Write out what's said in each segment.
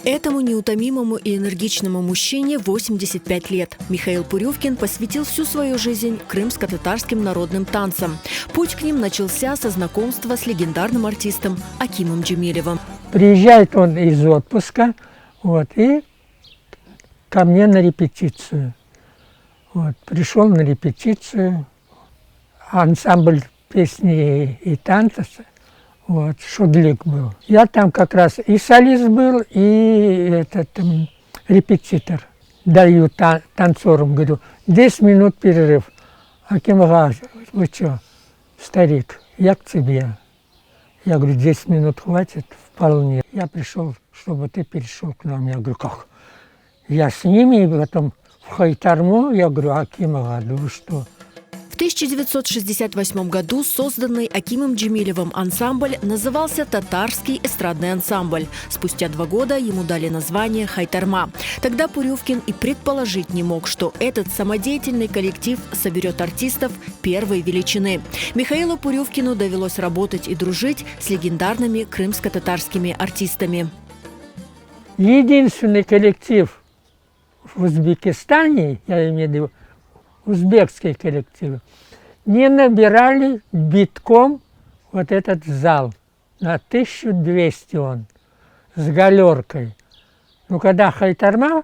Этому неутомимому и энергичному мужчине 85 лет. Михаил Пурювкин посвятил всю свою жизнь крымско-татарским народным танцам. Путь к ним начался со знакомства с легендарным артистом Акимом Джемилевым. Приезжает он из отпуска, и ко мне на репетицию. Пришел на репетицию, ансамбль песни и танца. Шудлик был. Я там как раз и солист был, и репетитор. Даю танцорам, говорю, 10 минут перерыв. Аким ага, вы что, старик, я к тебе. Я говорю, 10 минут хватит, вполне. Я пришел, чтобы ты перешел к нам. Я говорю, как? Я с ними, и потом в Хайтарму, я говорю, Аким ага, да вы что? В 1968 году созданный Акимом Джемилевым ансамбль назывался «Татарский эстрадный ансамбль». Спустя 2 года ему дали название «Хайтарма». Тогда Пурювкин и предположить не мог, что этот самодеятельный коллектив соберет артистов первой величины. Михаилу Пурювкину довелось работать и дружить с легендарными крымско-татарскими артистами. Единственный коллектив в Узбекистане, я имею в виду, узбекские коллективы, не набирали битком этот зал. На 1200 он, с галеркой. Когда Хайтарма,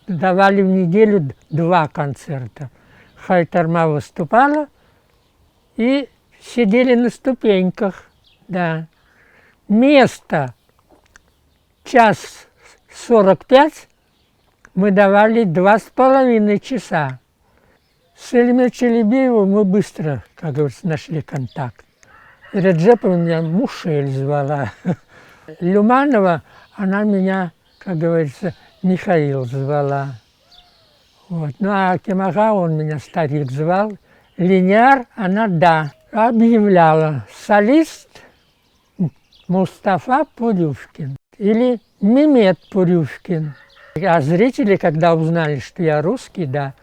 давали в неделю 2 концерта. Хайтарма выступала, и сидели на ступеньках. Да. Место 1:45 мы давали 2,5 часа. С Эльмой Челебеевым мы быстро, как говорится, нашли контакт. Реджепова меня Мушель звала. Люманова, она меня, как говорится, Михаил звала. А Акимага, он меня старик звал. Линяр, она да. Объявляла солист Мустафа Пурювкин или Мимет Пурювкин. А зрители, когда узнали, что я русский, да,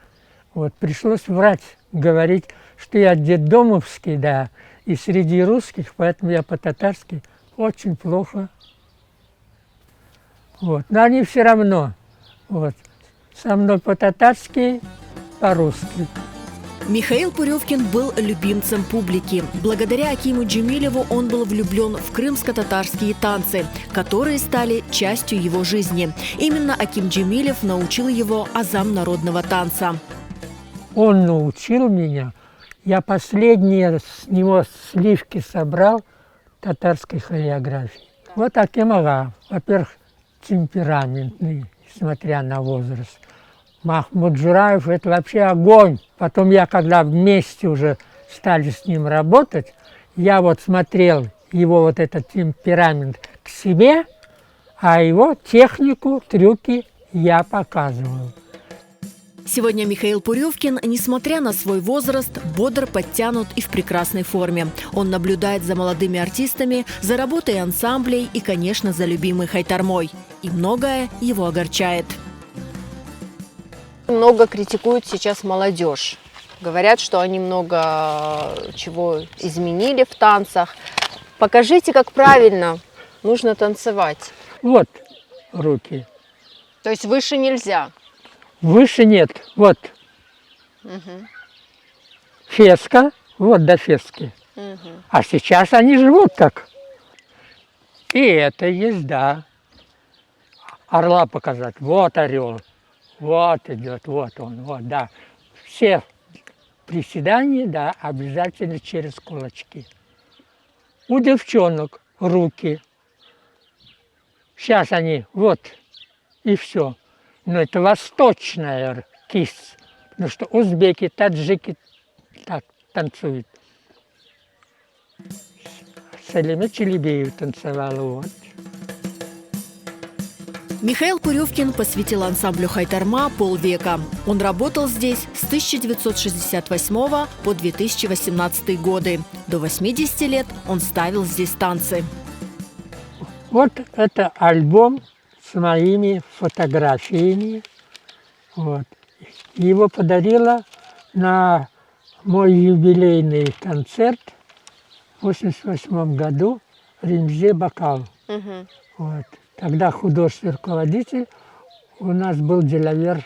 пришлось врать, говорить, что я детдомовский, да, и среди русских, поэтому я по-татарски очень плохо. Но они все равно, со мной по-татарски, по-русски. Михаил Пурювкин был любимцем публики. Благодаря Акиму Джемилеву он был влюблен в крымско-татарские танцы, которые стали частью его жизни. Именно Аким Джемилев научил его азам народного танца. Он научил меня. Я последние с него сливки собрал татарской хореографии. Аким ага, во-первых, темпераментный, несмотря на возраст. Махмуд Джураев – это вообще огонь. Потом я, когда вместе уже стали с ним работать, я смотрел его этот темперамент к себе, а его технику, трюки я показывал. Сегодня Михаил Пурювкин, несмотря на свой возраст, бодр, подтянут и в прекрасной форме. Он наблюдает за молодыми артистами, за работой ансамблей и, конечно, за любимой Хайтармой. И многое его огорчает. Много критикуют сейчас молодежь. Говорят, что они много чего изменили в танцах. Покажите, как правильно нужно танцевать. Руки. То есть выше нельзя? Выше нет. Угу. Феска, до фески. Угу. А сейчас они живут так. И это есть, да. Орла показать. Орел. Идет, он, да. Все приседания, да, обязательно через кулачки. У девчонок руки. Сейчас они, и все. Но это восточная кисть, потому что узбеки, таджики так танцуют. Салима Челебеева танцевала, Михаил Пурювкин посвятил ансамблю «Хайтарма» полвека. Он работал здесь с 1968 по 2018 годы. До 80 лет он ставил здесь танцы. Это альбом с моими фотографиями. Его подарила на мой юбилейный концерт в 1988 году ремзе бокал. Мгм. Вот. Тогда художественный руководитель у нас был Делавер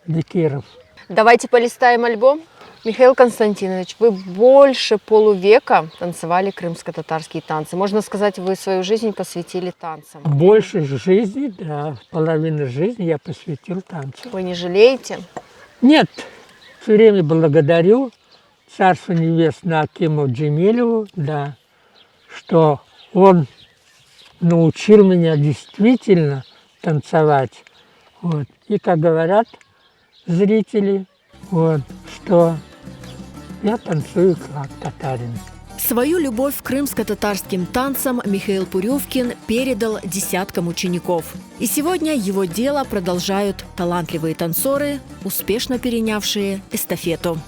Бекиров. Давайте полистаем альбом. Михаил Константинович, вы больше полувека танцевали крымско-татарские танцы. Можно сказать, вы свою жизнь посвятили танцам. Больше жизни, да, половину жизни я посвятил танцу. Вы не жалеете? Нет, все время благодарю Царство Небесное Акиму Джемилеву, да, что он научил меня действительно танцевать. Вот. И, как говорят зрители, вот, что я танцую как татарин. Свою любовь к крымско-татарским танцам Михаил Пуревкин передал десяткам учеников. И сегодня его дело продолжают талантливые танцоры, успешно перенявшие эстафету.